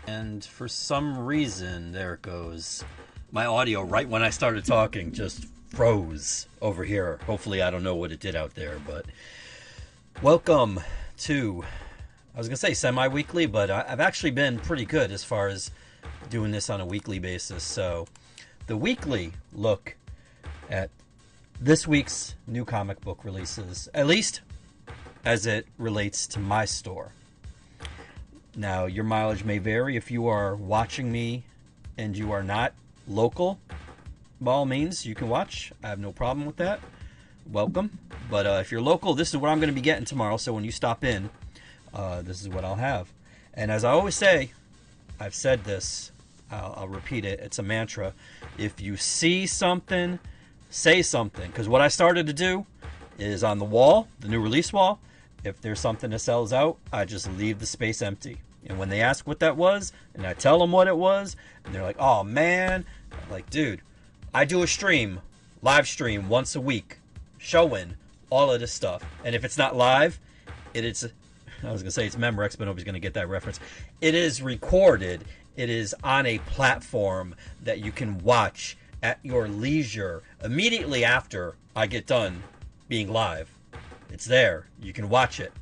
And for some reason, there it goes. My audio, right when I started talking, just froze over here. Hopefully, I don't know what it did out there, but welcome to, I was going to say semi-weekly, but I've actually been pretty good as far as doing this on a weekly basis. So, the weekly look at this week's new comic book releases, at least as it relates to my store. Now, your mileage may vary. If you are watching me and you are not local, by all means, you can watch. I have no problem with that. Welcome. But if you're local, this is what I'm going to be getting tomorrow. So when you stop in, this is what I'll have. And as I always say, I've said this, I'll repeat it. It's a mantra. If you see something, say something. Because what I started to do is on the wall, the new release wall, if there's something that sells out, I just leave the space empty. And when they ask what that was, and I tell them what it was, and they're like, oh man, I'm like, dude, I do a stream, live stream once a week, showing all of this stuff. And if it's not live, I was going to say it's Memorex, but nobody's going to get that reference. It is recorded. It is on a platform that you can watch at your leisure immediately after I get done being live. It's there. You can watch it.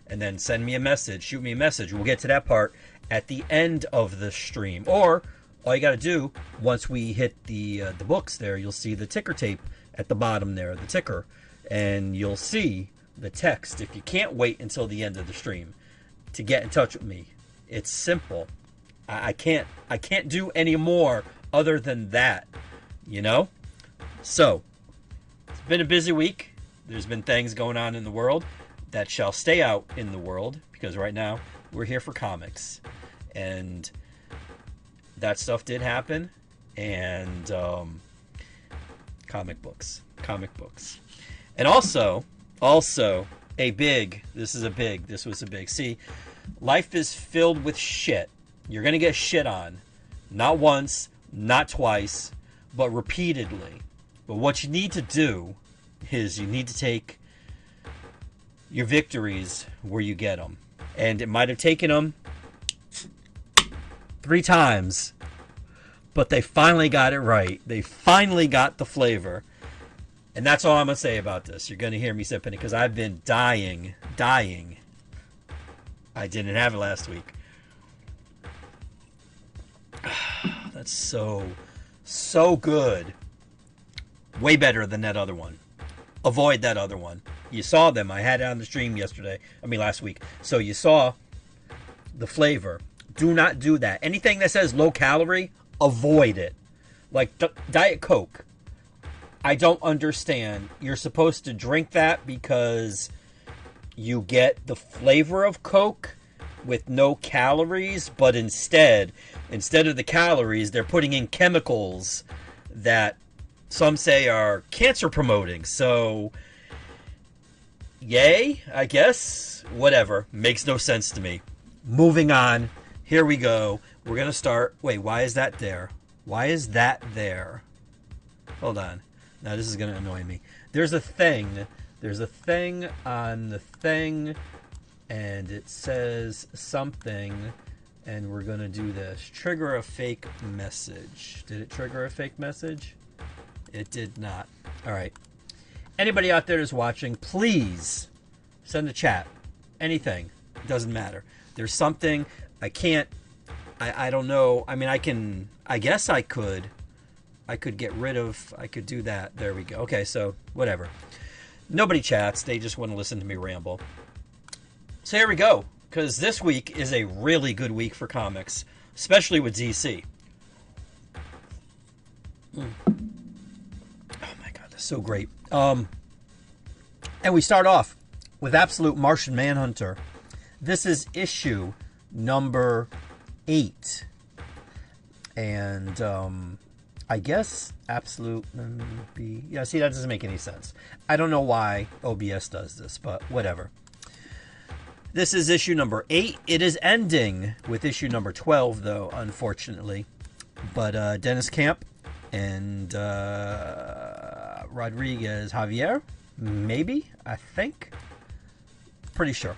And then send me a message. Shoot me a message. We'll get to that part at the end of the stream. Or all you got to do, once we hit the books there, you'll see the ticker tape at the bottom there, the ticker. And you'll see the text if you can't wait until the end of the stream to get in touch with me. It's simple. I can't do any more other than that, you know? So, it's been a busy week. There's been things going on in the world that shall stay out in the world, because right now we're here for comics. And that stuff did happen. And comic books. And also this was a big. See, life is filled with shit. You're going to get shit on. Not once, not twice, but repeatedly. But what you need to do is you need to take your victories where you get them. And it might have taken them 3 times, but they finally got it right. They finally got the flavor. And that's all I'm going to say about this. You're going to hear me sipping it because I've been dying. I didn't have it last week. That's so good. Way better than that other one. Avoid that other one. You saw them. I had it on the stream last week. So you saw the flavor. Do not do that. Anything that says low calorie, avoid it. Like Diet Coke. I don't understand. You're supposed to drink that because you get the flavor of Coke with no calories, but instead of the calories, they're putting in chemicals that some say are cancer promoting. So, yay, I guess. Whatever. Makes no sense to me. Moving on. Here we go. We're going to start. Wait, why is that there? Why is that there? Hold on. Now this is going to annoy me. There's a thing. There's a thing on the thing. And it says something. And we're going to do this. Trigger a fake message. Did it trigger a fake message? It did not. All right. Anybody out there that's watching, please send a chat. Anything. It doesn't matter. There's something I can't. I don't know. I mean, I guess I could get rid of. I could do that. There we go. Okay, so whatever. Nobody chats. They just want to listen to me ramble. So here we go. Because this week is a really good week for comics, especially with DC. So great. And we start off with Absolute Martian Manhunter. This is issue number 8. And I guess Absolute yeah, see, that doesn't make any sense. I don't know why OBS does this, but whatever. This is issue number 8. It is ending with issue number 12, though, unfortunately. But Dennis Camp and Rodriguez Javier, maybe, I think. Pretty sure.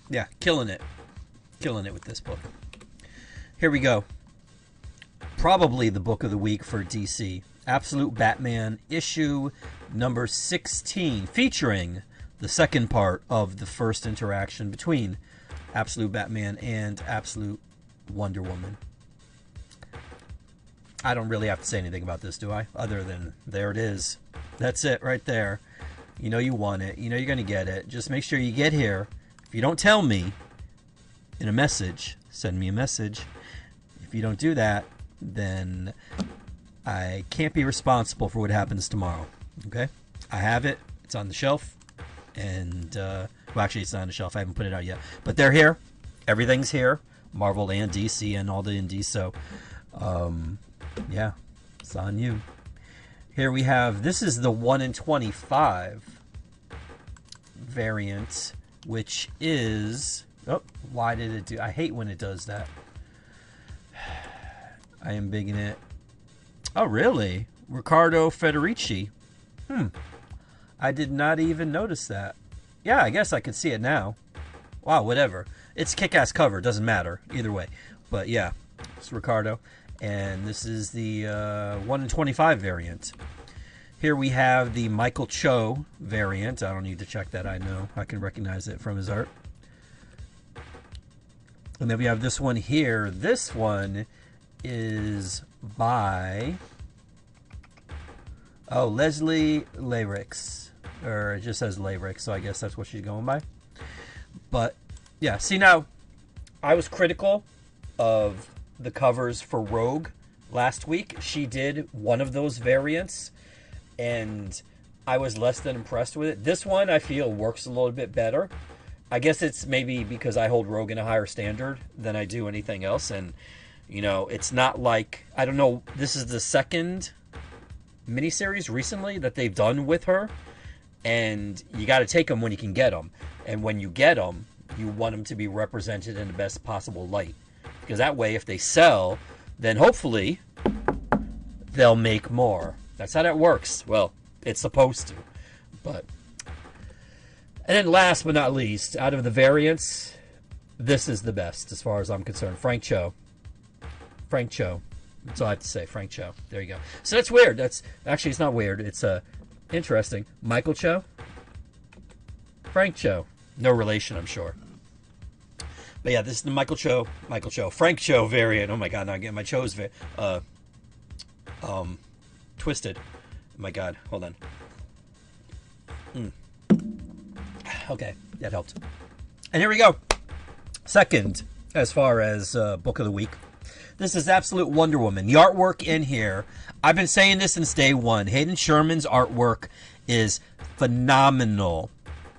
Yeah, killing it. Killing it with this book. Here we go. Probably the book of the week for DC. Absolute Batman issue number 16, featuring the second part of the first interaction between Absolute Batman and Absolute Wonder Woman. I don't really have to say anything about this, do I? Other than, there it is. That's it right there. You know you want it. You know you're going to get it. Just make sure you get here. If you don't tell me in a message, send me a message. If you don't do that, then I can't be responsible for what happens tomorrow. Okay? I have it. It's on the shelf. And, well, actually, it's not on the shelf. I haven't put it out yet. But they're here. Everything's here. Marvel and DC and all the indies. So, yeah, it's on you. Here we have, this is the 1 in 25 variant, which is, oh, why did it do, I hate when it does that. I am bigging it. Oh, really? Riccardo Federici. I did not even notice that. Yeah, I guess I could see it now. Wow, whatever. It's kick-ass cover. Doesn't matter either way. But yeah, it's Riccardo. And this is the 1 in 25 variant. Here we have the Michael Cho variant. I don't need to check that. I know. I can recognize it from his art. And then we have this one here. This one is by... oh, Leslie Layrix. Or it just says Layrix, so I guess that's what she's going by. But, yeah. See, now, I was critical of the covers for Rogue last week. She did one of those variants, and I was less than impressed with it. This one, I feel, works a little bit better. I guess it's maybe because I hold Rogue in a higher standard than I do anything else, and, you know, it's not like, I don't know, this is the second miniseries recently that they've done with her, and you got to take them when you can get them, and when you get them, you want them to be represented in the best possible light. Because that way, if they sell, then hopefully they'll make more. That's how that works. Well, it's supposed to. But, and then last but not least, out of the variants, this is the best as far as I'm concerned. Frank Cho. Frank Cho. That's all I have to say. Frank Cho. There you go. So that's weird. That's actually, it's not weird. It's interesting. Michael Cho. Frank Cho. No relation, I'm sure. But yeah, this is the Michael Cho, Frank Cho variant. Oh my God, now again, my Cho's twisted. Oh my God, hold on. Okay, that helped. And here we go. Second, as far as book of the week, this is Absolute Wonder Woman. The artwork in here, I've been saying this since day one. Hayden Sherman's artwork is phenomenal.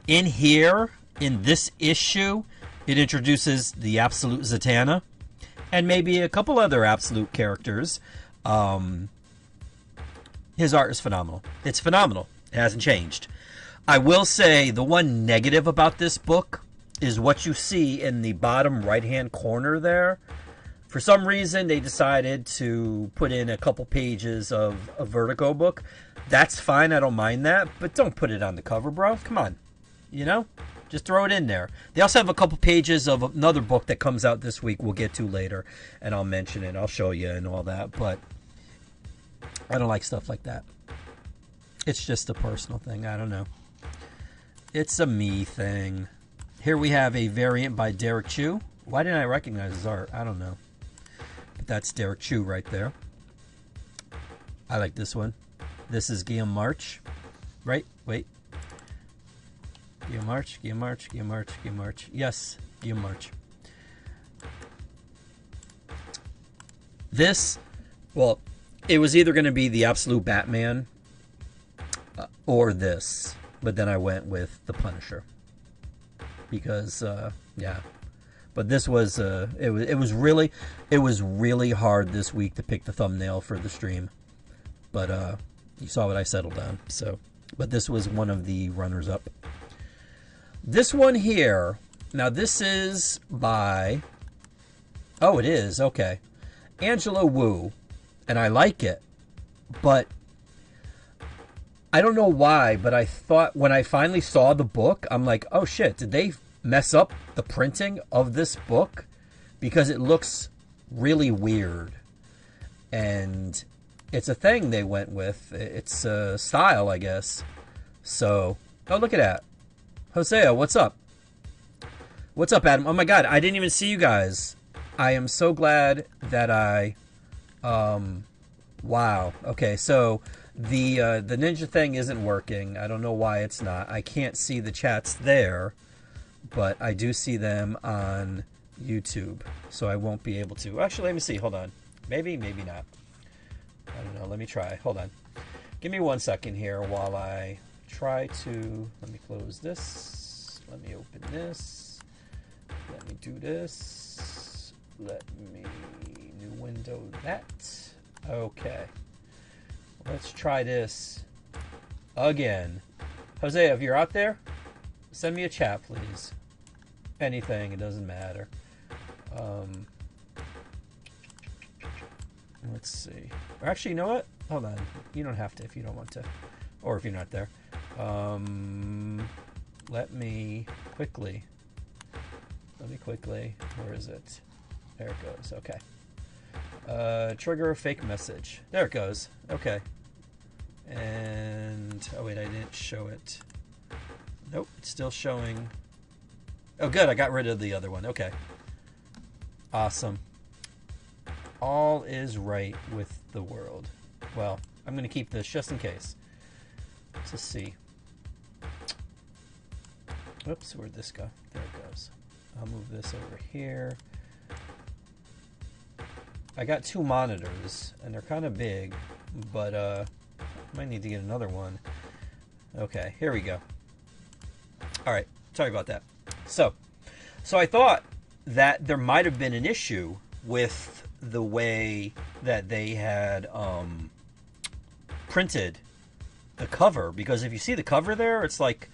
In here, in this issue, it introduces the Absolute Zatanna and maybe a couple other Absolute characters. His art is phenomenal. It's phenomenal. It hasn't changed. I will say the one negative about this book is what you see in the bottom right-hand corner there. For some reason, they decided to put in a couple pages of a Vertigo book. That's fine. I don't mind that. But don't put it on the cover, bro. Come on. You know? Just throw it in there. They also have a couple pages of another book that comes out this week we'll get to later, and I'll mention it. I'll show you and all that, but I don't like stuff like that. It's just a personal thing. I don't know. It's a me thing. Here we have a variant by Derek Chu. Why didn't I recognize his art? I don't know. But that's Derek Chu right there. I like this one. This is Guillaume March. Right? Wait. Guillaume March. Yes, Guillaume March. This, well, it was either going to be the Absolute Batman or this, but then I went with the Punisher because, yeah. But this was, it was really hard this week to pick the thumbnail for the stream, but you saw what I settled on. So, but this was one of the runners-up. This one here, now this is by, oh, it is, okay, Angela Wu, and I like it, but I don't know why, but I thought when I finally saw the book, I'm like, oh shit, did they mess up the printing of this book because it looks really weird. And it's a thing they went with. It's a style, I guess. So, oh, look at that. Hosea, what's up? What's up, Adam? Oh my God, I didn't even see you guys. I am so glad that I, wow. Okay, so the ninja thing isn't working. I don't know why it's not. I can't see the chats there, but I do see them on YouTube, so I won't be able to. Actually, let me see. Hold on. Maybe, maybe not. I don't know. Let me try. Hold on. Give me 1 second here while I try to... Let me close this. Let me open this. Let me do this. Let me... New window that. Okay. Let's try this again. Hosea, if you're out there, send me a chat, please. Anything. It doesn't matter. Let's see. Or actually, you know what? Hold on. You don't have to if you don't want to. Or if you're not there. Let me quickly. Where is it? There it goes. Okay. Trigger a fake message. There it goes. Okay. And... Oh, wait. I didn't show it. Nope. It's still showing... Oh, good. I got rid of the other one. Okay. Awesome. All is right with the world. Well, I'm going to keep this just in case. Let's see. Oops, where'd this go? There it goes. I'll move this over here. I got 2 monitors, and they're kind of big, but I might need to get another one. Okay, here we go. All right, sorry about that. So I thought that there might have been an issue with the way that they had printed the cover, because if you see the cover there, it's like,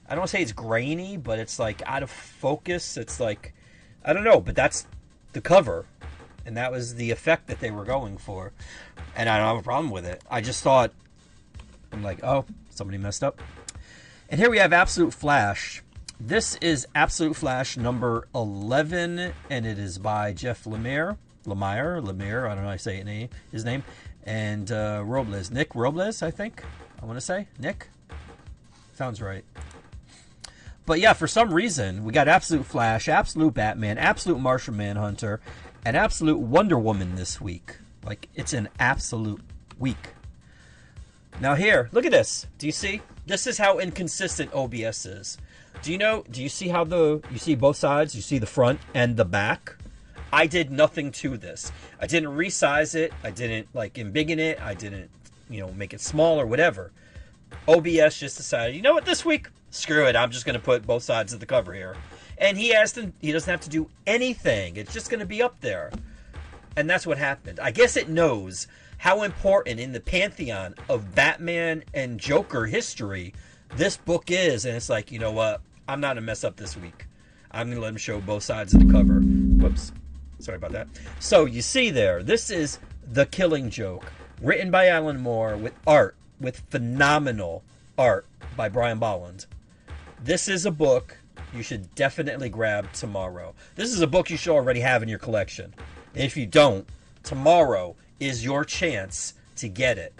I don't want to say it's grainy, but it's like out of focus. It's like, I don't know, but that's the cover, and that was the effect that they were going for, and I don't have a problem with it. I just thought, I'm like, oh, somebody messed up. And here we have Absolute Flash. This is Absolute Flash number 11, and it is by Jeff Lemire, I don't know how to say his name, and Robles. Nick Robles, I think. I want to say. Nick? Sounds right. But yeah, for some reason, we got Absolute Flash, Absolute Batman, Absolute Martian Manhunter, and Absolute Wonder Woman this week. Like, it's an absolute week. Now here, look at this. Do you see? This is how inconsistent OBS is. Do you see how you see both sides? You see the front and the back? I did nothing to this. I didn't resize it. I didn't embiggen it. I didn't, make it small or whatever. OBS just decided, you know what, this week, screw it. I'm just going to put both sides of the cover here. And he doesn't have to do anything. It's just going to be up there. And that's what happened. I guess it knows how important in the pantheon of Batman and Joker history this book is. And it's like, you know what? I'm not going to mess up this week. I'm going to let him show both sides of the cover. Whoops. Sorry about that. So you see there, this is The Killing Joke, written by Alan Moore with phenomenal art by Brian Bolland. This is a book you should definitely grab tomorrow. This is a book you should already have in your collection. And if you don't, tomorrow is your chance to get it.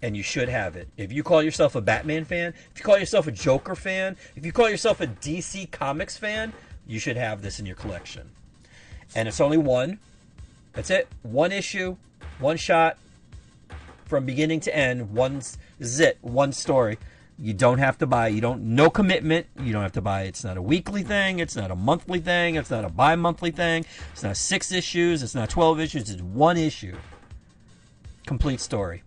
And you should have it. If you call yourself a Batman fan, if you call yourself a Joker fan, if you call yourself a DC Comics fan, you should have this in your collection. And it's only one. That's it. One issue, one shot, from beginning to end. This is it. One story. You don't have to buy. No commitment. You don't have to buy. It's not a weekly thing. It's not a monthly thing. It's not a bi-monthly thing. It's not 6 issues. It's not 12 issues. It's one issue. Complete story.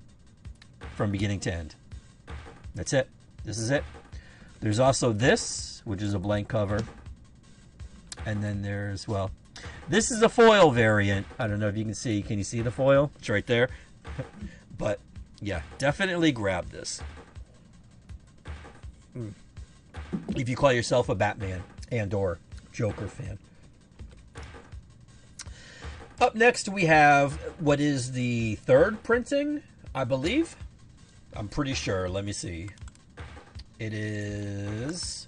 From beginning to end. That's it. This is it. There's also this, which is a blank cover. And then there's, this is a foil variant. I don't know if you can see. Can you see the foil? It's right there. But, yeah, definitely grab this. If you call yourself a Batman and or Joker fan. Up next, we have what is the 3rd printing, I believe. I'm pretty sure. Let me see. It is...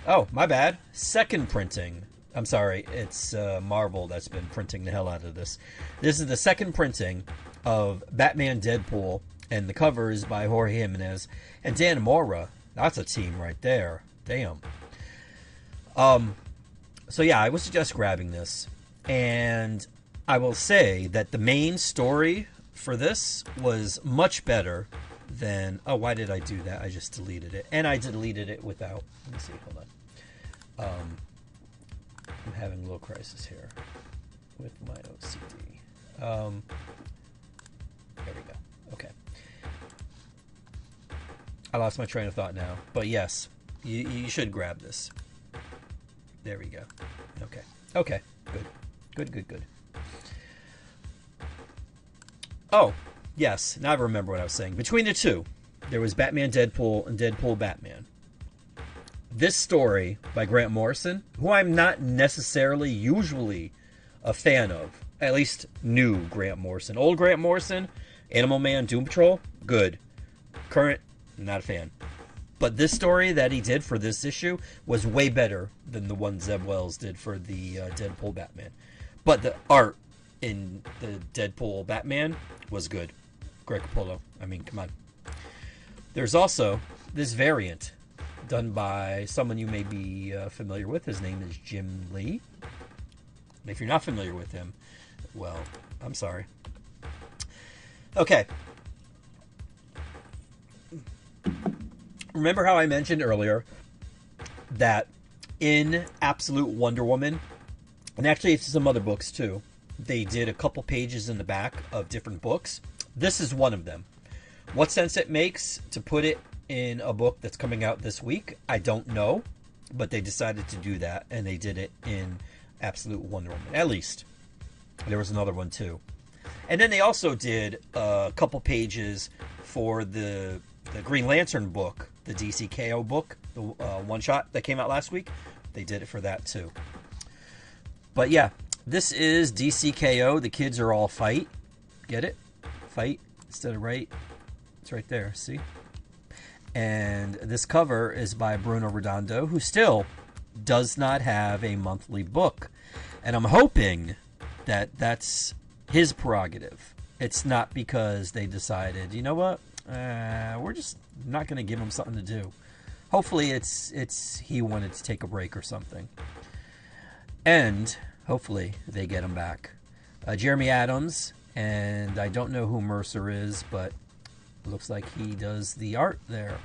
Oh, my bad. Second printing. I'm sorry. It's Marvel that's been printing the hell out of this. This is the second printing of Batman Deadpool, and the cover is by Jorge Jimenez and Dan Mora. That's a team right there. Damn. So yeah, I would suggest grabbing this. And I will say that the main story for this was much better than... Oh, why did I do that? I just deleted it. And I deleted it without... Let me see. Hold on. I'm having a little crisis here with my OCD. There we go. Okay. I lost my train of thought now. But yes, you should grab this. There we go. Okay. Okay. Good. Oh, yes. Now I remember what I was saying. Between the two, there was Batman Deadpool and Deadpool Batman. This story by Grant Morrison, who I'm not necessarily usually a fan of, at least new Grant Morrison. Old Grant Morrison, Animal Man, Doom Patrol, good. Current, not a fan. But this story that he did for this issue was way better than the one Zeb Wells did for the Deadpool Batman. But the art in the Deadpool Batman was good. Greg Capullo. I mean, come on. There's also this variant done by someone you may be familiar with. His name is Jim Lee. And if you're not familiar with him, well, I'm sorry. Okay. Remember how I mentioned earlier that in Absolute Wonder Woman, and actually it's some other books too, they did a couple pages in the back of different books. This is one of them. What sense it makes to put it in a book that's coming out this week, I don't know, but they decided to do that, and they did it in Absolute Wonder Woman. At least there was another one too, and then they also did a couple pages for the Green Lantern book, the DCKO book, the one shot that came out last week. They did it for that too. But yeah, this is DCKO. The kids are all fight. Get it? Fight instead of right. It's right there. See? And this cover is by Bruno Redondo, who still does not have a monthly book. And I'm hoping that that's his prerogative. It's not because they decided, you know what, we're just not going to give him something to do. Hopefully it's he wanted to take a break or something. And hopefully they get him back. Jeremy Adams, and I don't know who Mercer is, but looks like he does the art there.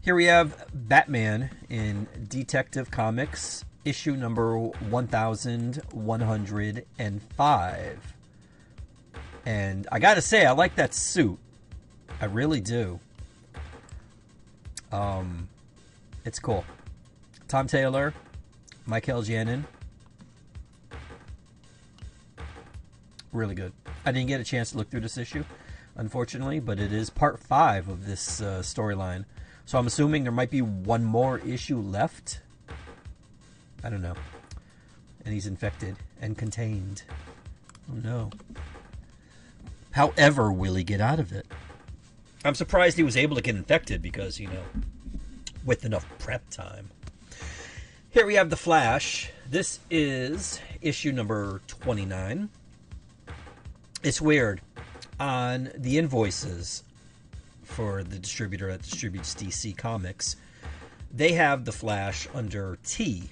Here we have Batman in Detective Comics, issue number 1105. And I gotta say, I like that suit. I really do. It's cool. Tom Taylor, Michael Janin. Really good. I didn't get a chance to look through this issue, unfortunately, but it is part 5 of this storyline. So I'm assuming there might be one more issue left. I don't know. And he's infected and contained. Oh no. However, will he get out of it? I'm surprised he was able to get infected because, you know, with enough prep time. Here we have The Flash. This is issue number 29. It's weird. On the invoices for the distributor that distributes DC Comics, they have The Flash under T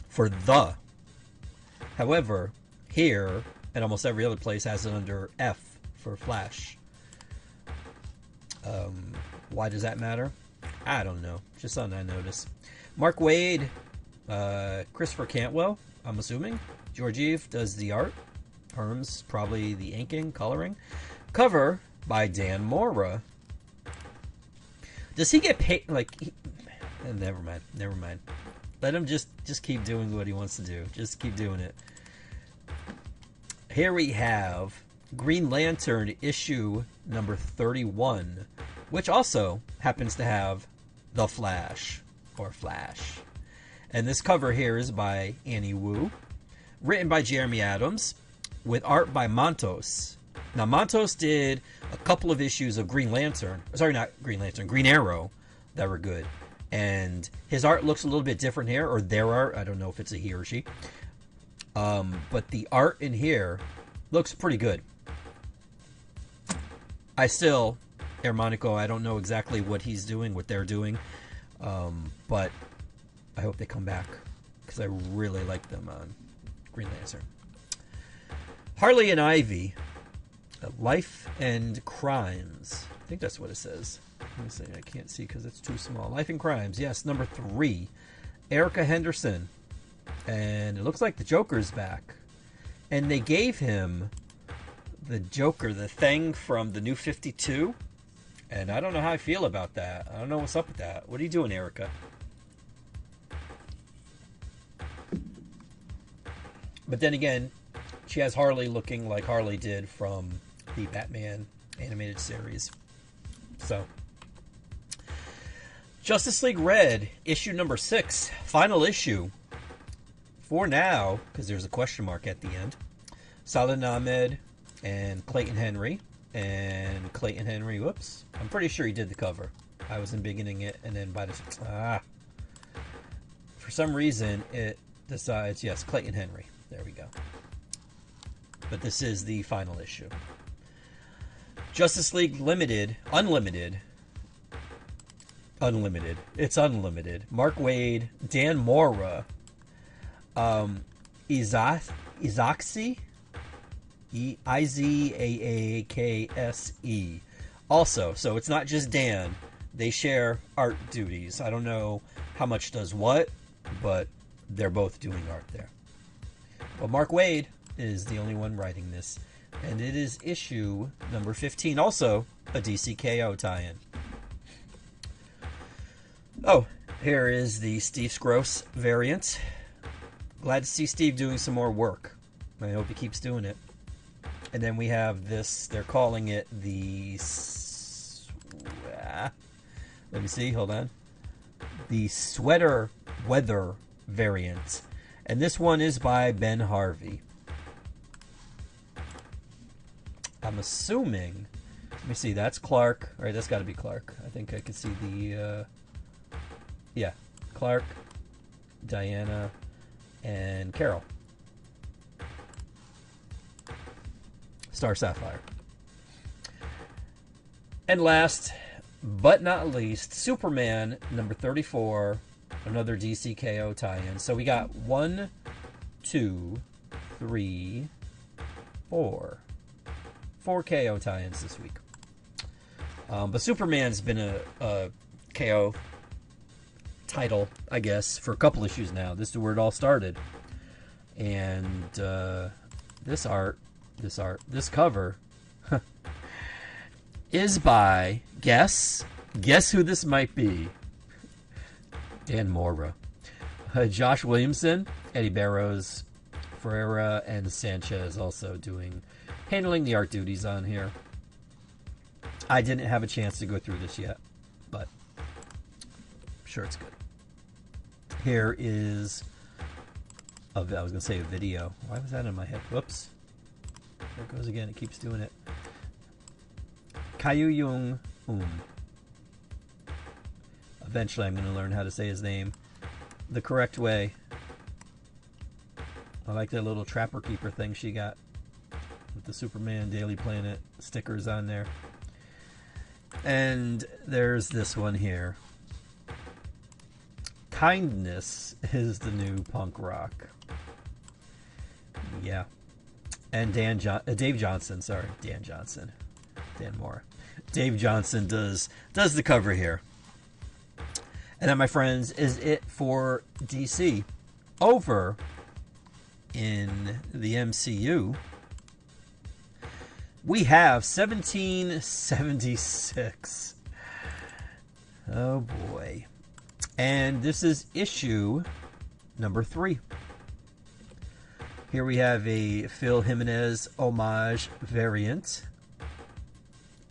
for the. However, here and almost every other place has it under F for Flash. Why does that matter? I don't know. Just something I noticed. Mark Waid, Christopher Cantwell, I'm assuming. Georgiev does the art. Herms, probably the inking, coloring. Cover by Dan Mora. Does he get paid? Like, never mind. Let him just keep doing what he wants to do. Just keep doing it. Here we have Green Lantern issue number 31, which also happens to have The Flash, or Flash. And this cover here is by Annie Wu, written by Jeremy Adams, with art by Montos. Now, Montos did a couple of issues of Green Lantern. Sorry, not Green Lantern, Green Arrow that were good. And his art looks a little bit different here, or their art. I don't know if it's a he or she. But the art in here looks pretty good. I still, Hermanico, I don't know exactly what he's doing, what they're doing. But I hope they come back, because I really like them on Green Lantern. Harley and Ivy, Life and Crimes. I think that's what it says. Let me see. I can't see because it's too small. Life and Crimes. Yes, number 3. Erica Henderson. And it looks like the Joker's back. And they gave him the Joker, the Thing from the New 52. And I don't know how I feel about that. I don't know what's up with that. What are you doing, Erica? But then again, she has Harley looking like Harley did from the Batman animated series. So, Justice League Red, issue number 6, final issue. For now, because there's a question mark at the end. Saladin Ahmed and Clayton Henry. And Clayton Henry, whoops. I'm pretty sure he did the cover. I was beginning it, and then by the... For some reason, it decides... Yes, Clayton Henry. There we go. But this is the final issue. Justice League Unlimited. It's unlimited. Mark Waid, Dan Mora, Izaakse, Izaakse. Also, so it's not just Dan. They share art duties. I don't know how much does what, but they're both doing art there. But Mark Waid is the only one writing this. And it is issue number 15. Also, a DCKO tie-in. Oh, here is the Steve Scroce variant. Glad to see Steve doing some more work. I hope he keeps doing it. And then we have this, they're calling it the... Let me see, hold on. The Sweater Weather variant. And this one is by Ben Harvey. I'm assuming... Let me see, that's Clark. All right, that's got to be Clark. I think I can see the... yeah, Clark, Diana, and Carol. Star Sapphire. And last but not least, Superman number 34, another DCKO tie-in. So we got 1, 2, 3, 4 KO tie-ins this week. But Superman's been a KO title, I guess, for a couple issues now. This is where it all started. And this cover is by, guess who this might be? Dan Mora. Josh Williamson, Eddie Barrows, Ferreira, and Sanchez also handling the art duties on here. I didn't have a chance to go through this yet, but I'm sure it's good. Here is I was going to say a video. Why was that in my head? Whoops. There it goes again. It keeps doing it. Kayu Young Eventually I'm going to learn how to say his name the correct way. I like that little Trapper Keeper thing she got with the Superman Daily Planet stickers on there. And there's this one here. Kindness is the new punk rock. Yeah. And Dan Mora. Dave Johnson does the cover here. And that, my friends, is it for DC. Over in the MCU, we have 1776. Oh boy. And this is issue number 3. Here we have a Phil Jimenez homage variant.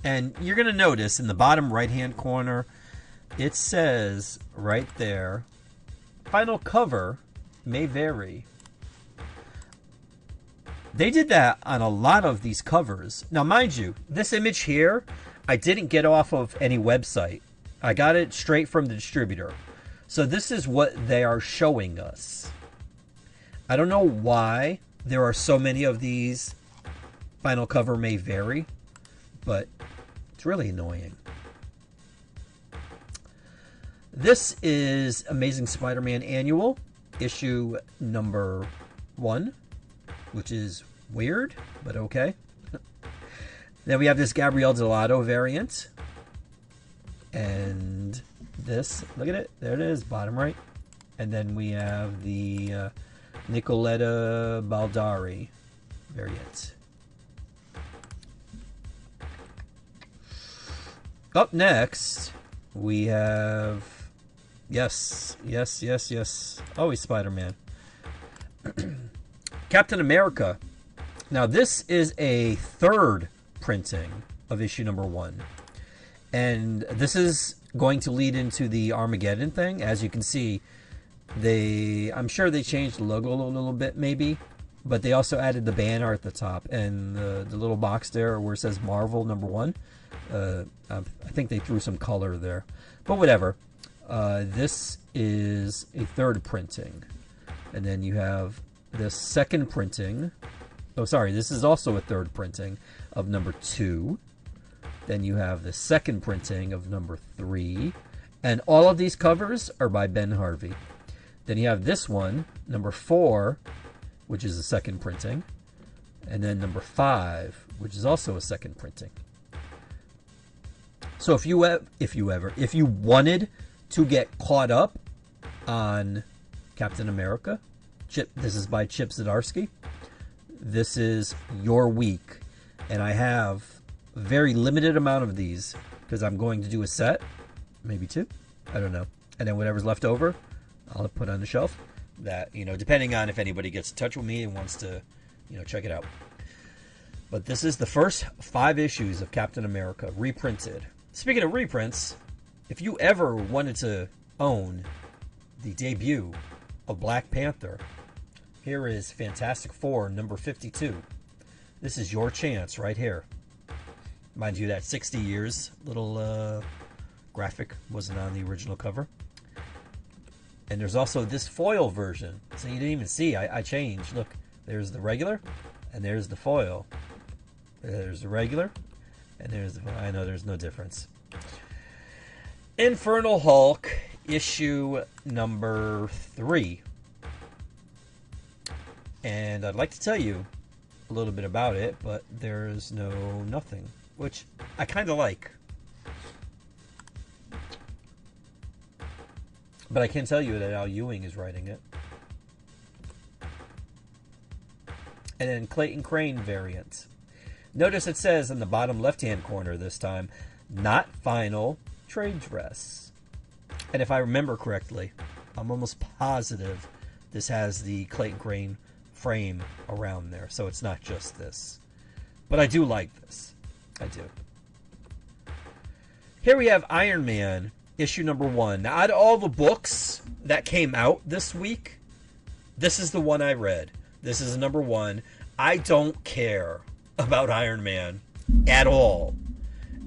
And you're going to notice in the bottom right-hand corner, it says right there, final cover may vary. They did that on a lot of these covers. Now, mind you, this image here, I didn't get off of any website. I got it straight from the distributor. So this is what they are showing us. I don't know why there are so many of these. Final cover may vary, but it's really annoying. This is Amazing Spider-Man Annual, issue number 1, which is weird, but okay. Then we have this Gabrielle Delato variant. And this, look at it, there it is, bottom right. And then we have the Nicoletta Baldari variant. Up next, we have, yes, always Spider-Man. Captain America. Now this is a third printing of issue number 1. And this is going to lead into the Armageddon thing. As you can see, I'm sure they changed the logo a little bit maybe, but they also added the banner at the top and the little box there where it says Marvel number 1. I think they threw some color there, but whatever. This is a third printing, and then you have this second printing. Oh, sorry, this is also a third printing of number 2. Then you have the second printing of number 3, and all of these covers are by Ben Harvey. Then you have this one, number 4, which is a second printing, and then number 5, which is also a second printing. So if you wanted to get caught up on Captain America, this is by Chip Zdarsky. This is your week, and I have a very limited amount of these because I'm going to do a set, maybe 2, I don't know, and then whatever's left over, I'll put on the shelf. That, depending on if anybody gets in touch with me and wants to, check it out. But this is the first 5 issues of Captain America reprinted. Speaking of reprints, if you ever wanted to own the debut of Black Panther, here is Fantastic Four number 52. This is your chance right here. Mind you, that 60 years little graphic wasn't on the original cover. And there's also this foil version. So you didn't even see. I changed. Look, there's the regular, and there's the foil. There's the regular, and there's the foil. I know there's no difference. Infernal Hulk, issue number 3. And I'd like to tell you a little bit about it, but there's nothing, which I kind of like. But I can tell you that Al Ewing is writing it. And then Clayton Crane variant. Notice it says in the bottom left-hand corner this time, not final trade dress. And if I remember correctly, I'm almost positive this has the Clayton Crane frame around there. So it's not just this. But I do like this. I do. Here we have Iron Man, issue number 1. Now, out of all the books that came out this week, this is the one I read. This is number 1. I don't care about Iron Man at all.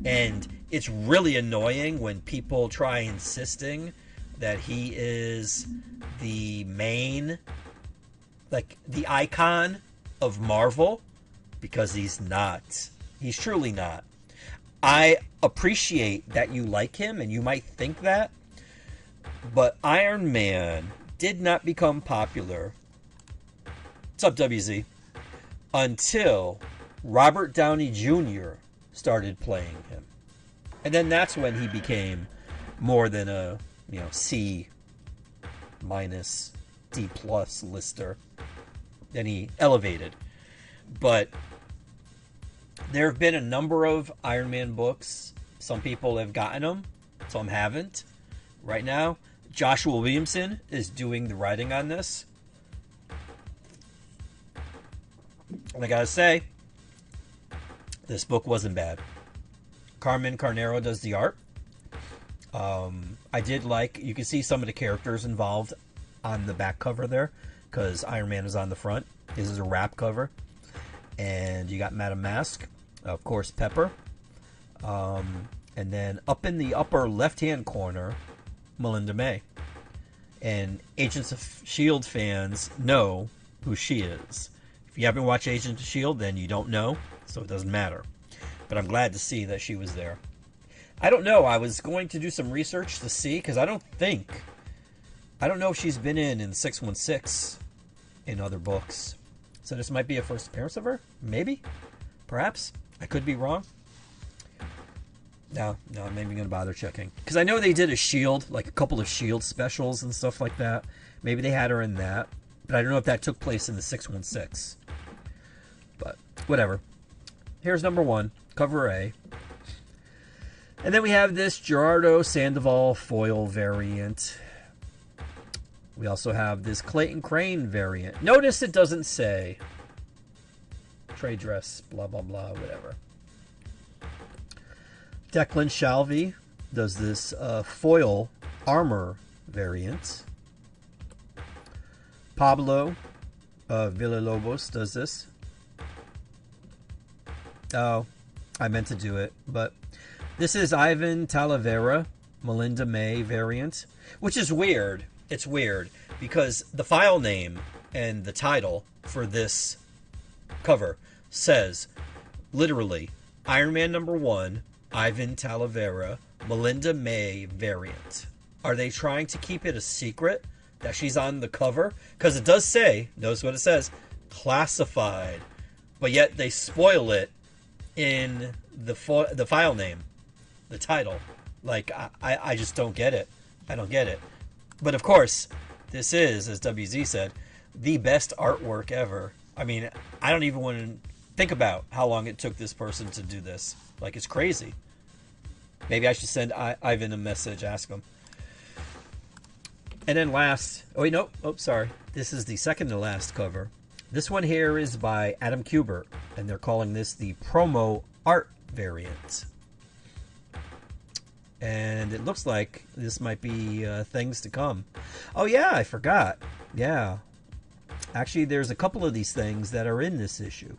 And it's really annoying when people try insisting that he is the main, like the icon of Marvel, because he's not. He's truly not. I appreciate that you like him and you might think that, but Iron Man did not become popular. What's up, WZ? Until Robert Downey Jr. started playing him. And then that's when he became more than a, C minus D plus lister. Then he elevated. But there have been a number of Iron Man books. Some people have gotten them, some haven't. Right now, Joshua Williamson is doing the writing on this. And I gotta say, this book wasn't bad. Carmen Carnero does the art. I did like, you can see some of the characters involved on the back cover there, because Iron Man is on the front. This is a wrap cover. And you got Madame Mask, of course, Pepper. And then up in the upper left-hand corner, Melinda May. And Agents of S.H.I.E.L.D. fans know who she is. If you haven't watched Agents of S.H.I.E.L.D., then you don't know, so it doesn't matter. But I'm glad to see that she was there. I don't know. I was going to do some research to see, because I don't know if she's been in 616 in other books. So this might be a first appearance of her? Maybe? Perhaps? I could be wrong. No, I'm not even going to bother checking. Because I know they did a S.H.I.E.L.D., like a couple of S.H.I.E.L.D. specials and stuff like that. Maybe they had her in that. But I don't know if that took place in the 616. But, whatever. Here's number 1, cover A. And then we have this Gerardo Sandoval foil variant. We also have this Clayton Crane variant. Notice it doesn't say trade dress, blah, blah, blah, whatever. Declan Shalvey does this foil armor variant. Pablo Villalobos does this. Oh, I meant to do it, but this is Ivan Talavera Melinda May variant, which is weird. It's weird because the file name and the title for this cover says literally Iron Man #1, Ivan Talavera, Melinda May variant. Are they trying to keep it a secret that she's on the cover? Because it does say, notice what it says, classified, but yet they spoil it in the file name, the title. Like, I just don't get it. I don't get it. But of course, this is, as WZ said, the best artwork ever. I mean, I don't even want to think about how long it took this person to do this. Like, it's crazy. Maybe I should send Ivan a message, ask him. And then last, oh wait, no, oh sorry. This is the second to last cover. This one here is by Adam Kubert, and they're calling this the promo art variant. And it looks like this might be things to come. Oh yeah, I forgot. Yeah. Actually, there's a couple of these things that are in this issue.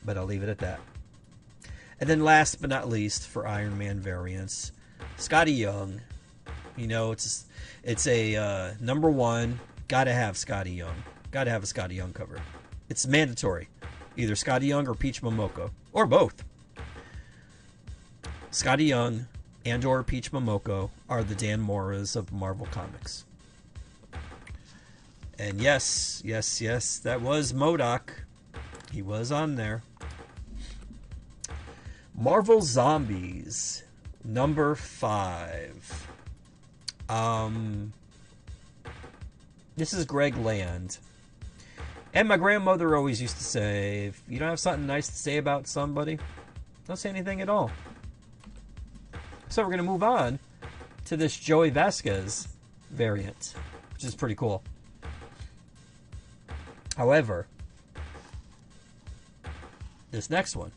But I'll leave it at that. And then last but not least, for Iron Man variants, Scotty Young. You know, it's a #1. Gotta have Scotty Young. Gotta have a Scotty Young cover. It's mandatory. Either Scotty Young or Peach Momoko. Or both. Scotty Young and or Peach Momoko are the Dan Moras of Marvel Comics. And yes, that was MODOK. He was on there. Marvel Zombies, #5. This is Greg Land. And my grandmother always used to say, if you don't have something nice to say about somebody, don't say anything at all. So we're going to move on to this Joey Vasquez variant, which is pretty cool. However, this next one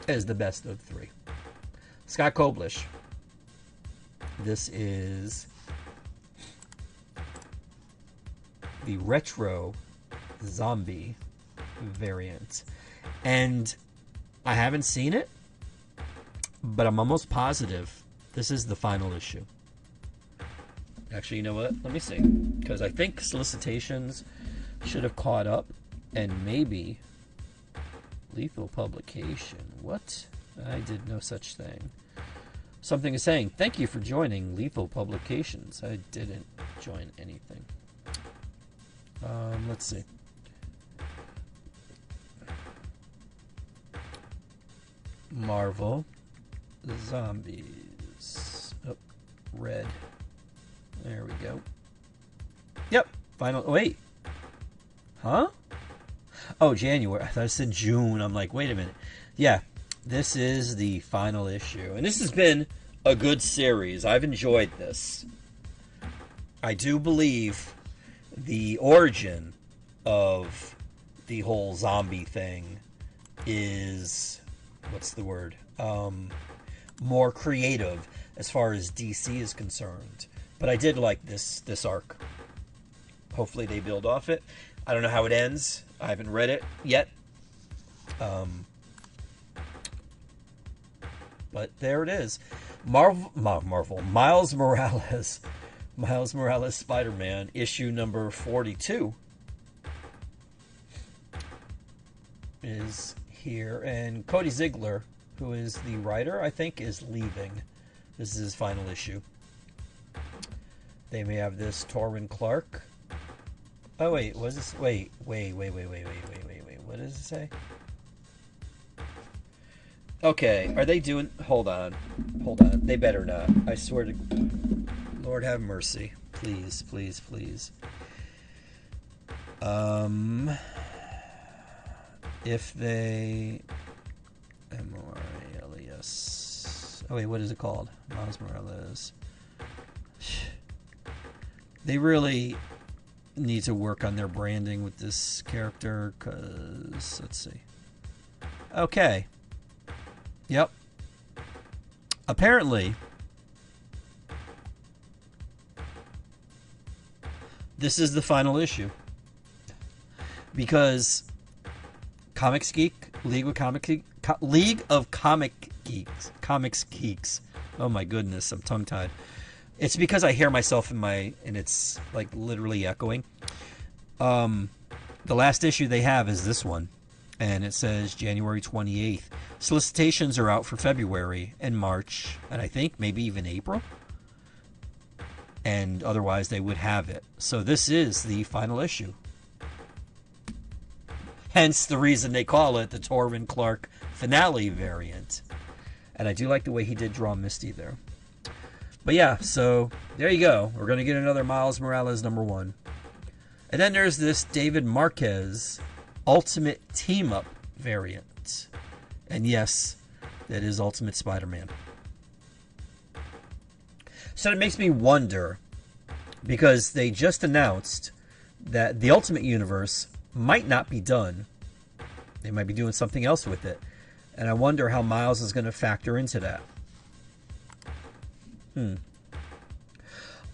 is the best of 3. Scott Koblish. This is the retro zombie variant. And I haven't seen it, but I'm almost positive this is the final issue. Actually, you know what? Let me see. Because I think solicitations should have caught up, and maybe Lethal Publication. What? I did no such thing. Something is saying, thank you for joining Lethal Publications. I didn't join anything. Let's see. Marvel Zombies. Oh, red. There we go. Yep. Final. Oh, wait. Huh? Oh, January. I thought it said June. I'm like, wait a minute. Yeah. This is the final issue. And this has been a good series. I've enjoyed this. I do believe the origin of the whole zombie thing is, what's the word? More creative as far as DC is concerned. But I did like this arc. Hopefully they build off it. I don't know how it ends. I haven't read it yet. But there it is. Marvel. Miles Morales. Miles Morales Spider-Man, issue number 42 is here. And Cody Ziegler, who is the writer, I think, is leaving. This is his final issue. They may have this Torwin Clark. Oh, wait, what is this? Wait. What does it say? Okay, are they doing... Hold on. They better not. I swear to... Lord have mercy. Please. If they... M-O-R-A-L-E-S... Oh, wait, what is it called? Miles Morales. They really need to work on their branding with this character, because... Let's see. Okay. Yep. Apparently, this is the final issue. Because Comics Geek, League of Comics Geeks. Oh my goodness, I'm tongue-tied. It's because I hear myself and it's like literally echoing. The last issue they have is this one. And it says January 28th. Solicitations are out for February and March, and I think maybe even April. And otherwise they would have it. So this is the final issue. Hence the reason they call it the Torwin Clark finale variant. And I do like the way he did draw Misty there. But yeah, so there you go. We're going to get another Miles Morales #1. And then there's this David Marquez Ultimate Team Up variant. And yes, that is Ultimate Spider-Man. So it makes me wonder, because they just announced that the Ultimate Universe might not be done. They might be doing something else with it. And I wonder how Miles is going to factor into that.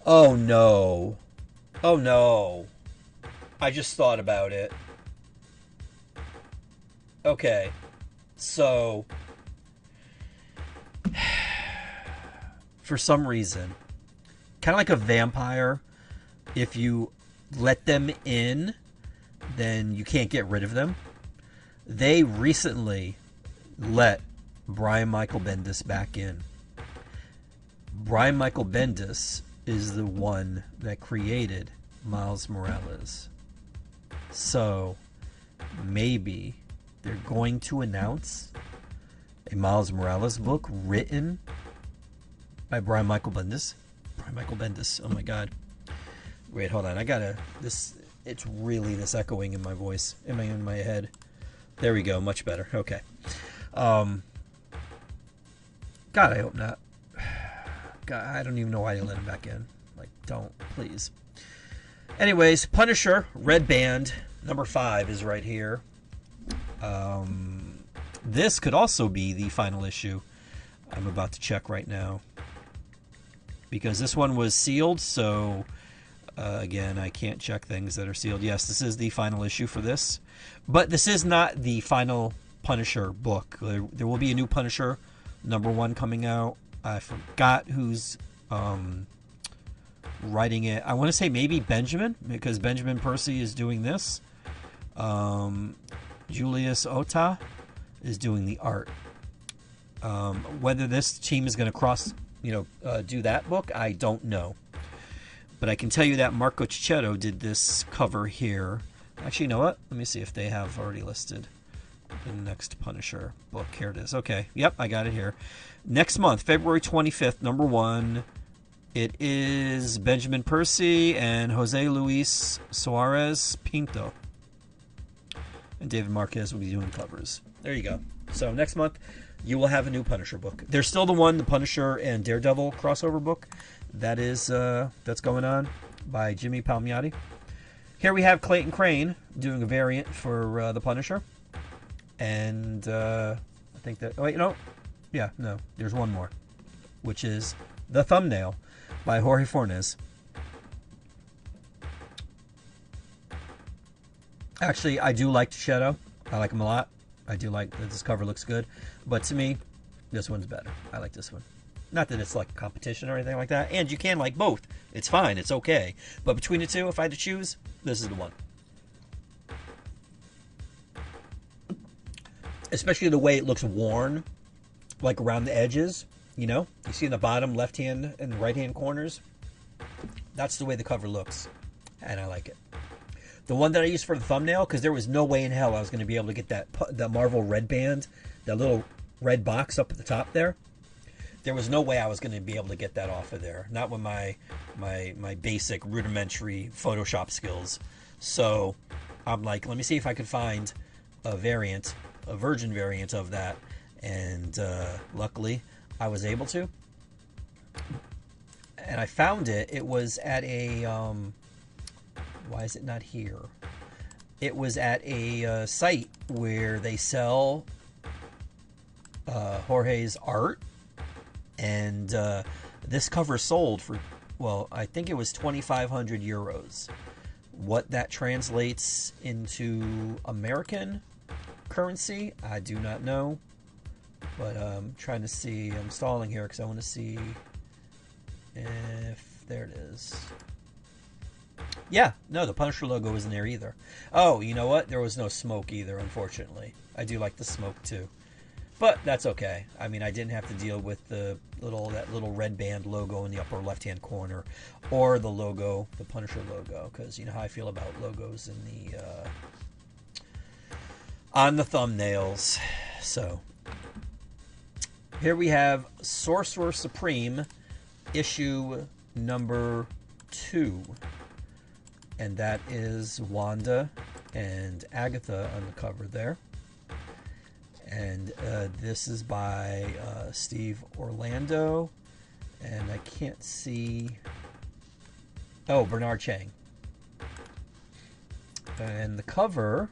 Oh no. I just thought about it. Okay, so for some reason, kind of like a vampire, if you let them in, then you can't get rid of them. They recently let Brian Michael Bendis back in. Brian Michael Bendis is the one that created Miles Morales. So maybe they're going to announce a Miles Morales book written by Brian Michael Bendis. Brian Michael Bendis. Oh my God. Wait, hold on. I gotta... It's really this echoing in my voice. In my head. There we go. Much better. Okay. God, I hope not. God, I don't even know why they let him back in. Like, don't. Please. Anyways, Punisher, Red Band, #5 is right here. This could also be the final issue. I'm about to check right now. Because this one was sealed, so again, I can't check things that are sealed. Yes, this is the final issue for this. But this is not the final Punisher book. There will be a new Punisher #1 coming out. I forgot who's writing it. I want to say maybe Benjamin, because Benjamin Percy is doing this. Julius Ota is doing the art. Whether this team is going to do that book, I don't know. But I can tell you that Marco Cicchetto did this cover here. Actually, you know what? Let me see if they have already listed the next Punisher book. Here it is. Okay. Yep, I got it here. Next month, February 25th, #1. It is Benjamin Percy and Jose Luis Suarez Pinto. And David Marquez will be doing covers. There you go. So next month, you will have a new Punisher book. There's still the Punisher and Daredevil crossover book. That is, that's going on by Jimmy Palmiotti. Here we have Clayton Crane doing a variant for the Punisher. And I think that... Oh, wait, no. Yeah, no. There's one more. Which is The Thumbnail by Jorge Fornes. Actually, I do like Shadow. I like him a lot. I do like that this cover looks good. But to me, This one's better. I like this one. Not that it's like a competition or anything like that. And you can like both. It's fine. It's okay. But between the two, if I had to choose, this is the one. Especially the way it looks worn, like around the edges. You know? You see in the bottom left-hand and right-hand corners? That's the way the cover looks. And I like it. The one that I used for the thumbnail, because there was no way in hell I was going to be able to get that Marvel red band, that little red box up at the top there. There was no way I was going to be able to get that off of there. Not with my basic rudimentary Photoshop skills. So I'm like, let me see if I could find a variant, a virgin variant of that. And luckily I was able to. And I found it. It was at a... why is it not here? It was at a site where they sell Jorge's art. And this cover sold for, well, I think it was 2,500 euros. What that translates into American currency, I do not know. But I'm trying to see, I'm stalling here because I want to see if, there it is. Yeah, no, the Punisher logo isn't there either. Oh, you know what? There was no smoke either, unfortunately. I do like the smoke too. But that's okay. I mean, I didn't have to deal with that little red band logo in the upper left-hand corner, or the logo, the Punisher logo, because you know how I feel about logos in the on the thumbnails. So here we have Sorcerer Supreme, issue number 2, and that is Wanda and Agatha on the cover there. And this is by Steve Orlando, and I can't see... Oh, Bernard Chang. And the cover,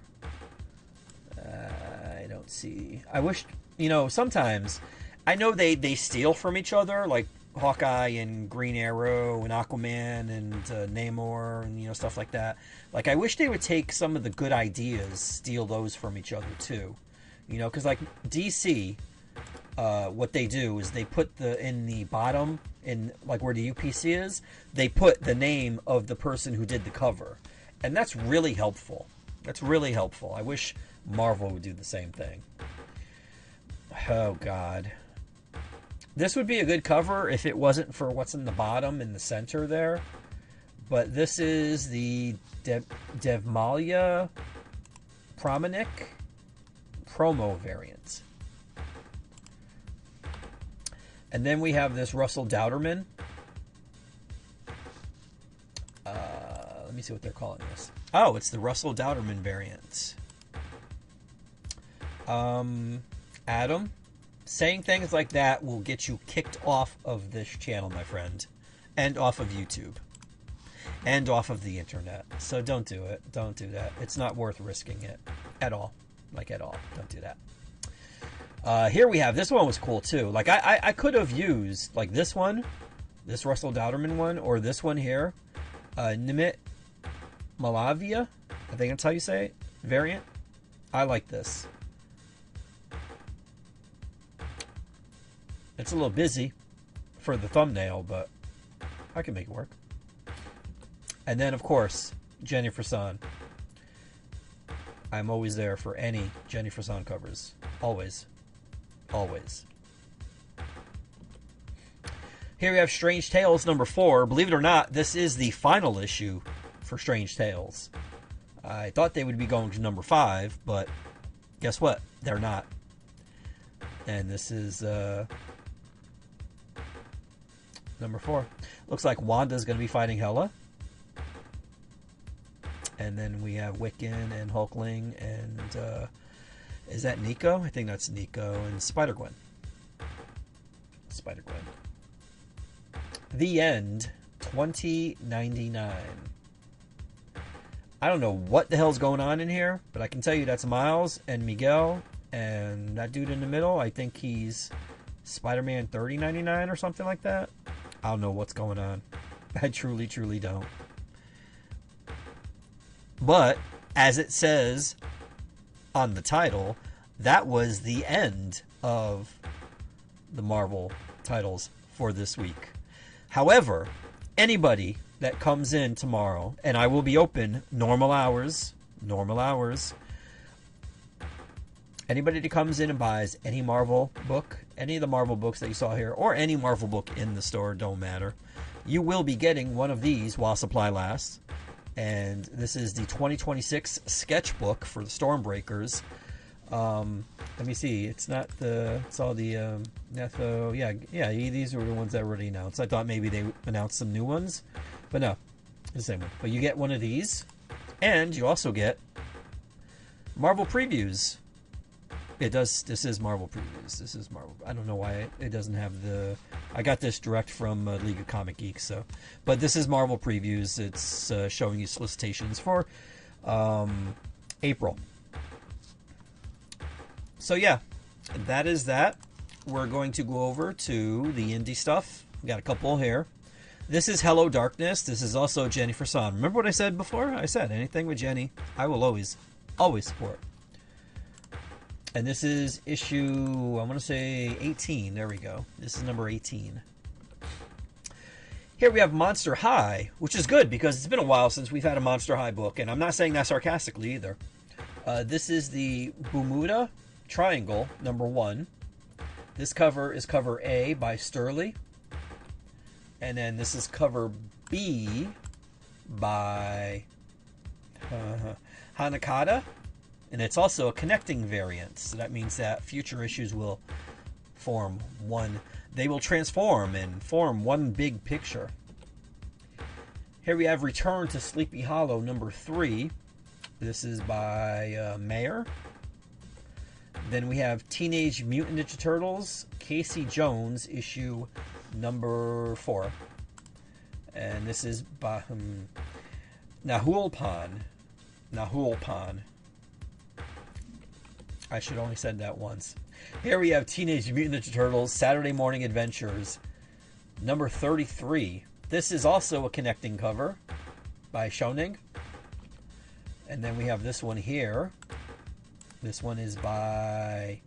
I don't see... I wish, you know, sometimes, I know they steal from each other, like Hawkeye and Green Arrow and Aquaman and Namor and, you know, stuff like that. Like, I wish they would take some of the good ideas, steal those from each other, too. You know, because like DC, what they do is they put in the bottom, in like where the UPC is, they put the name of the person who did the cover. And that's really helpful. That's really helpful. I wish Marvel would do the same thing. Oh, God. This would be a good cover if it wasn't for what's in the bottom in the center there. But this is the Devmalia Promanik promo variant. And then we have this Russell Dowderman. Let me see what they're calling this. Oh, it's the Russell Dowderman variant. Adam, saying things like that will get you kicked off of this channel, my friend. And off of YouTube. And off of the internet. So don't do it. Don't do that. It's not worth risking it. At all. Like, at all. Don't do that. Here we have, this one was cool too. Like, I could have used, like, this one, this Russell Dowderman one, or this one here, Nimit Malavia, I think that's how you say it, variant. I like this. It's a little busy for the thumbnail, but I can make it work. And then, of course, Jenny Frison. I'm always there for any Jenny Frison covers. Always. Always. Here we have Strange Tales number 4. Believe it or not, this is the final issue for Strange Tales. I thought they would be going to number 5, but guess what? They're not. And this is number 4. Looks like Wanda's going to be fighting Hela. And then we have Wiccan and Hulkling and is that Nico? I think that's Nico and Spider-Gwen. Spider-Gwen. The End, 2099. I don't know what the hell's going on in here, but I can tell you that's Miles and Miguel and that dude in the middle. I think he's Spider-Man 3099 or something like that. I don't know what's going on. I truly, truly don't. But, as it says on the title, that was the end of the Marvel titles for this week. However, anybody that comes in tomorrow, and I will be open normal hours. Anybody that comes in and buys any Marvel book, any of the Marvel books that you saw here, or any Marvel book in the store, don't matter, you will be getting one of these while supply lasts. And this is the 2026 sketchbook for the Stormbreakers. Let me see. It's not the. It's all the Netho. Yeah. These were the ones that were already announced. I thought maybe they announced some new ones, but no, it's the same one. But you get one of these, and you also get Marvel previews. It does. This is Marvel previews. This is Marvel. I don't know why it doesn't have the. I got this direct from League of Comic Geeks. So, but this is Marvel previews. It's showing you solicitations for April. So yeah, that is that. We're going to go over to the indie stuff. We got a couple here. This is Hello Darkness. This is also Jenny Frison. Remember what I said before? I said anything with Jenny, I will always support. And this is issue, I want to say 18. There we go. This is number 18. Here we have Monster High, which is good because it's been a while since we've had a Monster High book, and I'm not saying that sarcastically either. This is the Bermuda Triangle, number 1. This cover is cover A by Sturley. And then this is cover B by Hanakata. And it's also a connecting variant. So that means that future issues will form one. They will transform and form one big picture. Here we have Return to Sleepy Hollow number 3. This is by Mayer. Then we have Teenage Mutant Ninja Turtles, Casey Jones, issue number 4. And this is by Nahul Pan. I should only said that once. Here we have Teenage Mutant Ninja Turtles, Saturday Morning Adventures, number 33. This is also a connecting cover by Shoning. And then we have this one here. This one is by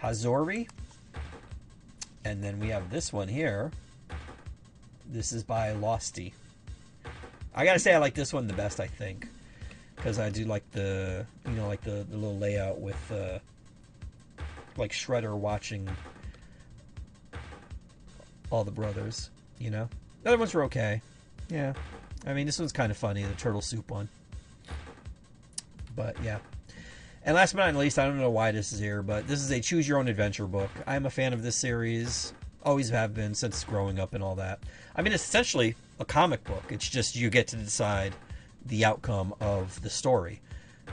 Hazori. And then we have this one here. This is by Losty. I gotta say I like this one the best, I think. Because I do like the, like the little layout with, like Shredder watching all the brothers, The other ones were okay. Yeah. I mean, this one's kind of funny, the Turtle Soup one. But, yeah. And last but not least, I don't know why this is here, but this is a Choose Your Own Adventure book. I'm a fan of this series. Always have been since growing up and all that. I mean, it's essentially a comic book. It's just you get to decide the outcome of the story.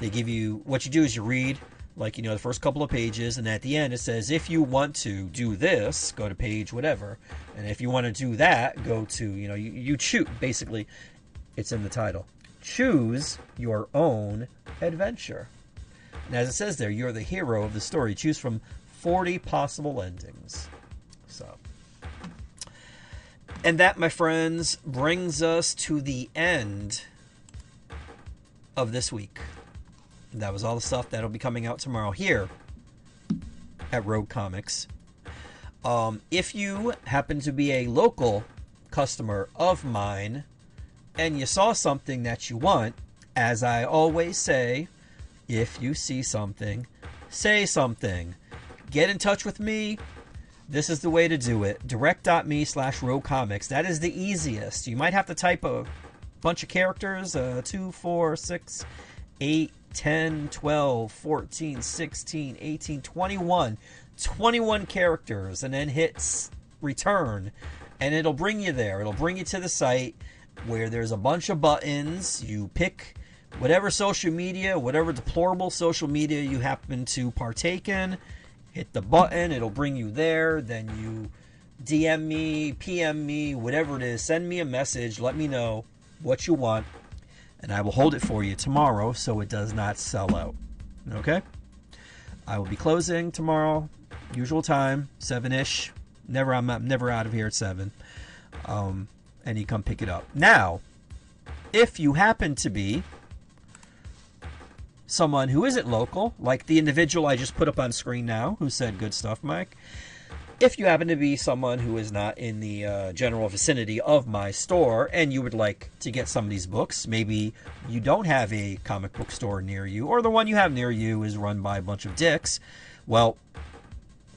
They give you, what you do is you read, the first couple of pages, and at the end it says, if you want to do this, go to page whatever. And if you want to do that, go to, you choose, basically, it's in the title. Choose your own adventure. And as it says there, you're the hero of the story. Choose from 40 possible endings. So, and that, my friends, brings us to the end of this week. That was all the stuff that'll be coming out tomorrow here at Rogue Comics. If you happen to be a local customer of mine and you saw something that you want, as I always say, if you see something, say something. Get in touch with me. This is the way to do it. Direct.me/Rogue Comics. That is the easiest. You might have to type a bunch of characters, 2, 4, 6, 8, 10, 12, 14, 16, 18, 21. 21 characters, and then hit return, and it'll bring you there. It'll bring you to the site where there's a bunch of buttons. You pick whatever social media, whatever deplorable social media you happen to partake in. Hit the button. It'll bring you there. Then you DM me, PM me, whatever it is. Send me a message. Let me know what you want, and I will hold it for you tomorrow so it does not sell out. Okay? I will be closing tomorrow, usual time, 7-ish. I'm never out of here at 7. And you come pick it up. Now, if you happen to be someone who isn't local, like the individual I just put up on screen now, who said good stuff, Mike, if you happen to be someone who is not in the general vicinity of my store and you would like to get some of these books, maybe you don't have a comic book store near you, or the one you have near you is run by a bunch of dicks, well,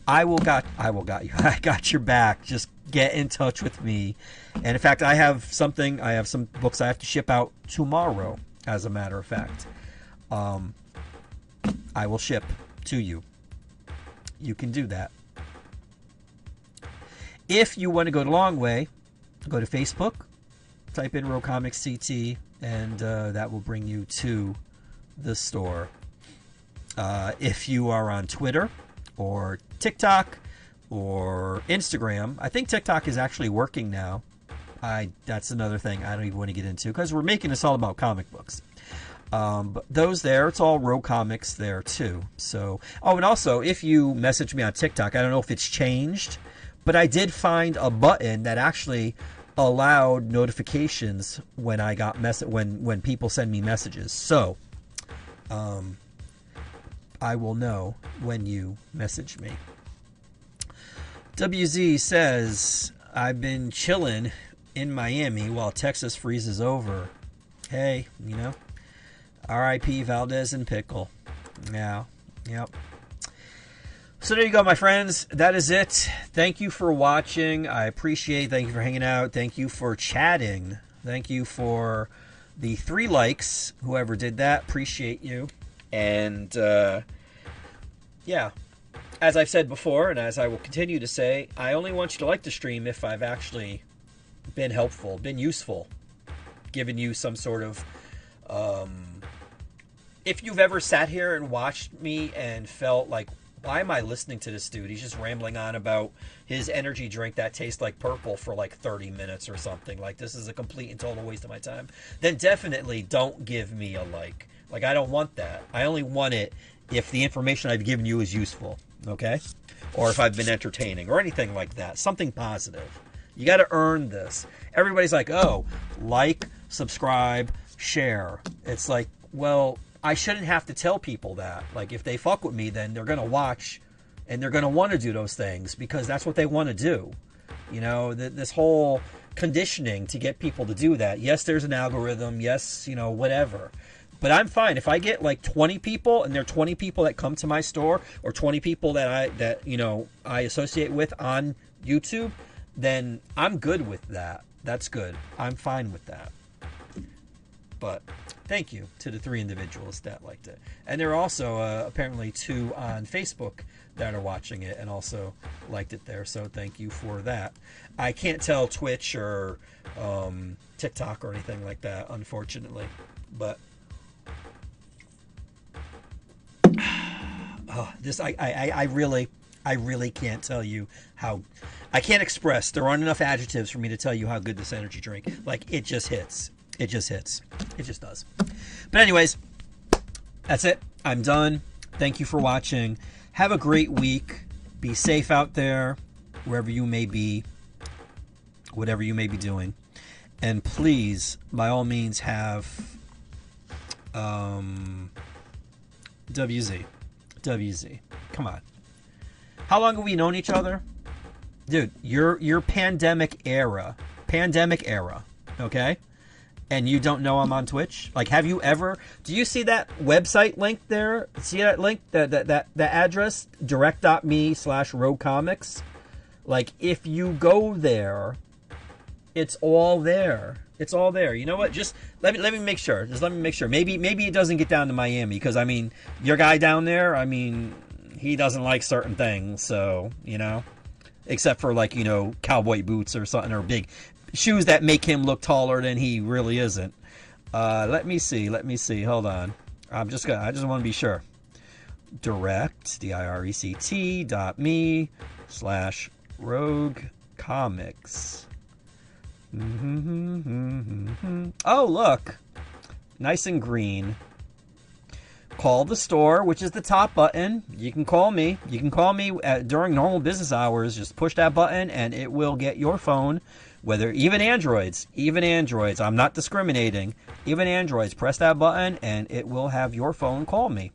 I got you. I got your back. Just get in touch with me. And in fact, I have some books I have to ship out tomorrow, as a matter of fact. I will ship to you. You can do that. If you want to go the long way, go to Facebook, type in Rogue Comics CT, and that will bring you to the store. If you are on Twitter or TikTok or Instagram, I think TikTok is actually working now. That's another thing I don't even want to get into because we're making this all about comic books. But those there, it's all Rogue Comics there too. So, and also if you message me on TikTok, I don't know if it's changed, but I did find a button that actually allowed notifications when I got when people send me messages. So, I will know when you message me. WZ says, I've been chilling in Miami while Texas freezes over. Hey, R.I.P. Valdez and Pickle. Yeah, yep. So there you go, my friends. That is it. Thank you for watching. I appreciate it. Thank you for hanging out. Thank you for chatting. Thank you for the 3 likes. Whoever did that, appreciate you. And, yeah. As I've said before, and as I will continue to say, I only want you to like the stream if I've actually been helpful, been useful, given you some sort of... if you've ever sat here and watched me and felt like, why am I listening to this dude? He's just rambling on about his energy drink that tastes like purple for like 30 minutes or something. Like, this is a complete and total waste of my time. Then definitely don't give me a like. Like, I don't want that. I only want it if the information I've given you is useful, okay? Or if I've been entertaining or anything like that. Something positive. You got to earn this. Everybody's like, oh, like, subscribe, share. It's like, well, I shouldn't have to tell people that. Like, if they fuck with me, then they're going to watch and they're going to want to do those things because that's what they want to do. This whole conditioning to get people to do that. Yes, there's an algorithm. Yes, whatever. But I'm fine. If I get like 20 people and there are 20 people that come to my store or 20 people that I associate with on YouTube, then I'm good with that. That's good. I'm fine with that. But thank you to the 3 individuals that liked it. And there are also apparently 2 on Facebook that are watching it and also liked it there. So thank you for that. I can't tell Twitch or TikTok or anything like that, unfortunately. But I really can't tell you how... I can't express. There aren't enough adjectives for me to tell you how good this energy drink. Like, it just hits. It just hits. It just does. But anyways, that's it. I'm done. Thank you for watching. Have a great week. Be safe out there, wherever you may be, whatever you may be doing. And please, by all means, have WZ. Come on. How long have we known each other? Dude, you're pandemic era, okay? And you don't know I'm on Twitch? Like, have you ever... Do you see that website link there? See that link? That address? direct.me/Rogue Comics? Like, if you go there, it's all there. It's all there. You know what? Just let me make sure. Just let me make sure. Maybe it doesn't get down to Miami. Because, I mean, your guy down there, I mean, he doesn't like certain things. So, except for, like, cowboy boots or something, or big... shoes that make him look taller than he really isn't. Let me see. Hold on. I just want to be sure. direct.me/Rogue Comics. Oh, look. Nice and green. Call the store, which is the top button. You can call me. You can call me during normal business hours. Just push that button and it will get your phone. Whether even Androids, I'm not discriminating. Even Androids, press that button and it will have your phone call me.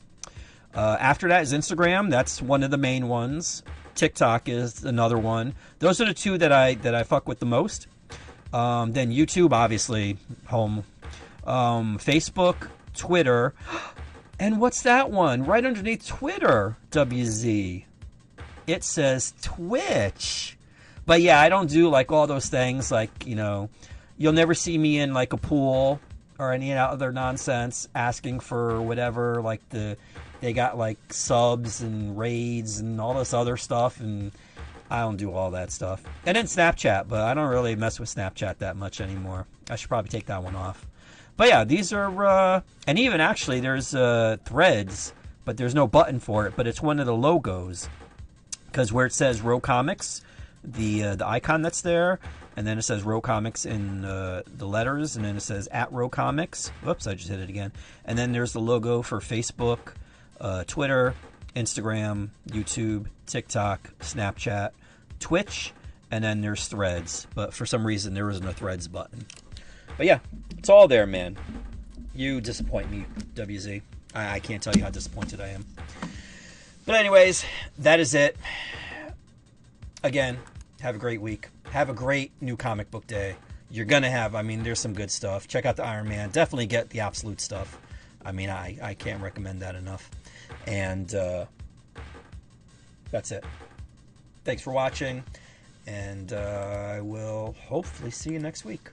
After that is Instagram. That's one of the main ones. TikTok is another one. Those are the two that I fuck with the most. Then YouTube, obviously, home. Facebook, Twitter, and what's that one? Right underneath Twitter, WZ. It says Twitch. But yeah, I don't do like all those things. Like, you know, you'll never see me in like a pool or any other nonsense asking for whatever. Like they got like subs and raids and all this other stuff, and I don't do all that stuff. And then Snapchat, but I don't really mess with Snapchat that much anymore. I should probably take that one off. But yeah, these are, and even actually there's Threads, but there's no button for it, but it's one of the logos. Because where it says Row Comics, the icon that's there, and then it says Row Comics in the letters, and then it says @Row Comics. Whoops, I just hit it again. And then there's the logo for Facebook, Twitter, Instagram, YouTube, TikTok, Snapchat, Twitch, and then there's Threads. But for some reason, there isn't a Threads button. But yeah, it's all there, man. You disappoint me, WZ. I can't tell you how disappointed I am. But anyways, that is it. Again, have a great week. Have a great new comic book day. You're going to have, I mean, there's some good stuff. Check out the Iron Man. Definitely get the Absolute stuff. I mean, I can't recommend that enough. And that's it. Thanks for watching. And I will hopefully see you next week.